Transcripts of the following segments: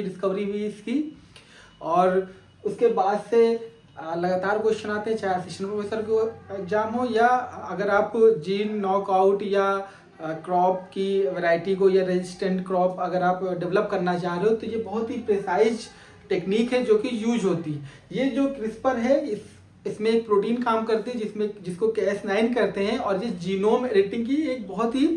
Discovery हुई इसकी। और उसके बाद से लगातार क्वेश्चन आते हैं, चाहे असिस्टेंट प्रोफेसर को एग्जाम हो या अगर आप जीन नॉकआउट या क्रॉप की वैरायटी को या रेजिस्टेंट क्रॉप अगर आप डेवलप करना चाह रहे हो तो ये बहुत ही प्रिसाइज टेक्निक है जो कि यूज होती है। ये जो क्रिस्पर है इसमें एक प्रोटीन काम करती है जिसको Cas9 कहते हैं, और ये जीनोम एडिटिंग की एक बहुत ही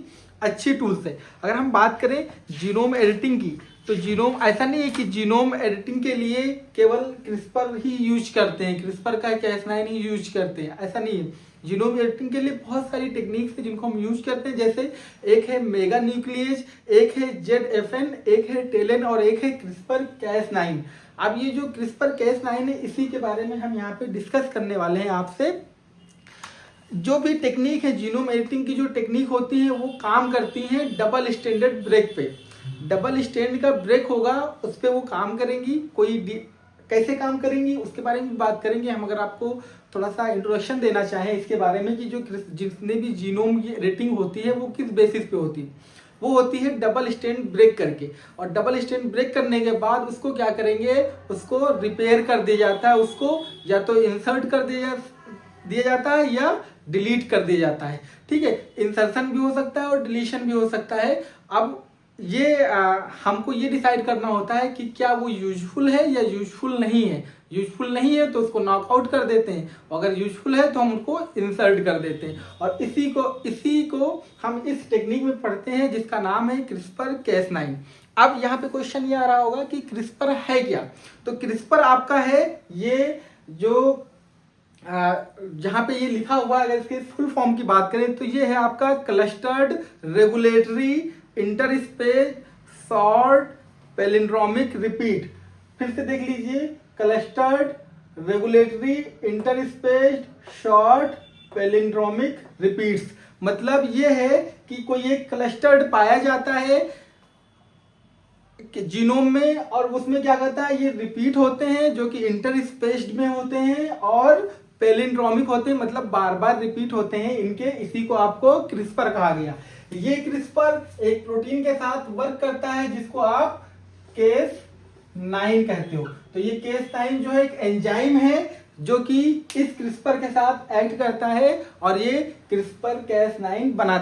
अच्छी टूल्स है। अगर हम बात करें जीनोम एडिटिंग की तो जीनोम ऐसा नहीं है कि जीनोम एडिटिंग के लिए केवल क्रिस्पर ही यूज करते हैं, क्रिस्पर का Cas9 ही यूज करते हैं, ऐसा नहीं है। जीनोम एडिटिंग के लिए बहुत सारी टेक्निक्स है जिनको हम यूज करते हैं, जैसे एक है मेगा न्यूक्लियेज, एक है ZFN, एक है टेलन और एक है क्रिस्पर Cas9। अब ये जो क्रिस्पर Cas9 है इसी के बारे में हम यहाँ पे डिस्कस करने वाले हैं आपसे। जो भी टेक्निक है जीनोम एडिटिंग की, जो टेक्निक होती है वो काम करती है डबल स्टैंडर्ड ब्रेक पे। डबल स्टैंड का ब्रेक होगा उस पर वो काम करेंगी। कैसे काम करेंगी उसके बारे में बात करेंगे हम। अगर आपको थोड़ा सा इंट्रोडक्शन देना चाहें इसके बारे में कि जो जितने भी जीनोम की एडिटिंग होती है वो किस बेसिस पे होती है, वो होती है डबल स्टैंड ब्रेक करके। और डबल स्टैंड ब्रेक करने के बाद उसको क्या करेंगे, उसको रिपेयर कर दिया जाता है, उसको या तो इंसर्ट कर दिया जाता है या डिलीट कर दिया जाता है। ठीक है, इंसर्शन भी हो सकता है और डिलीशन भी हो सकता है। अब ये हमको ये डिसाइड करना होता है कि क्या वो यूजफुल है या यूजफुल नहीं है। यूजफुल नहीं है तो उसको नॉकआउट कर देते हैं, अगर यूजफुल है तो हम उसको इंसर्ट कर देते हैं। और इसी को हम इस टेक्निक में पढ़ते हैं जिसका नाम है क्रिस्पर Cas9। अब यहाँ पे क्वेश्चन ये आ रहा होगा कि क्रिस्पर है क्या। तो क्रिस्पर आपका है ये जो जहाँ पे ये लिखा हुआ है, अगर इसके फुल फॉर्म की बात करें तो ये है आपका clustered regulatory interspace short palindromic repeat. फिर से देख लीजिए, clustered regulatory interspace short palindromic repeats. मतलब ये है कि कोई एक क्लस्टर्ड पाया जाता है जीनोम में और उसमें क्या करता है, ये रिपीट होते हैं जो कि इंटरस्पेस्ड में होते हैं और पैलिंड्रोमिक होते हैं, मतलब बार बार रिपीट होते हैं इनके। इसी को आपको क्रिस्पर कहा गया। ये क्रिस्पर एक प्रोटीन के साथ वर्क करता है जिसको आप Cas9 कहते हो। तो ये Cas9 जो है एक एंजाइम है जो कि इस क्रिस्पर के साथ एक्ट करता है और ये क्रिस्पर Cas9 बनाता है।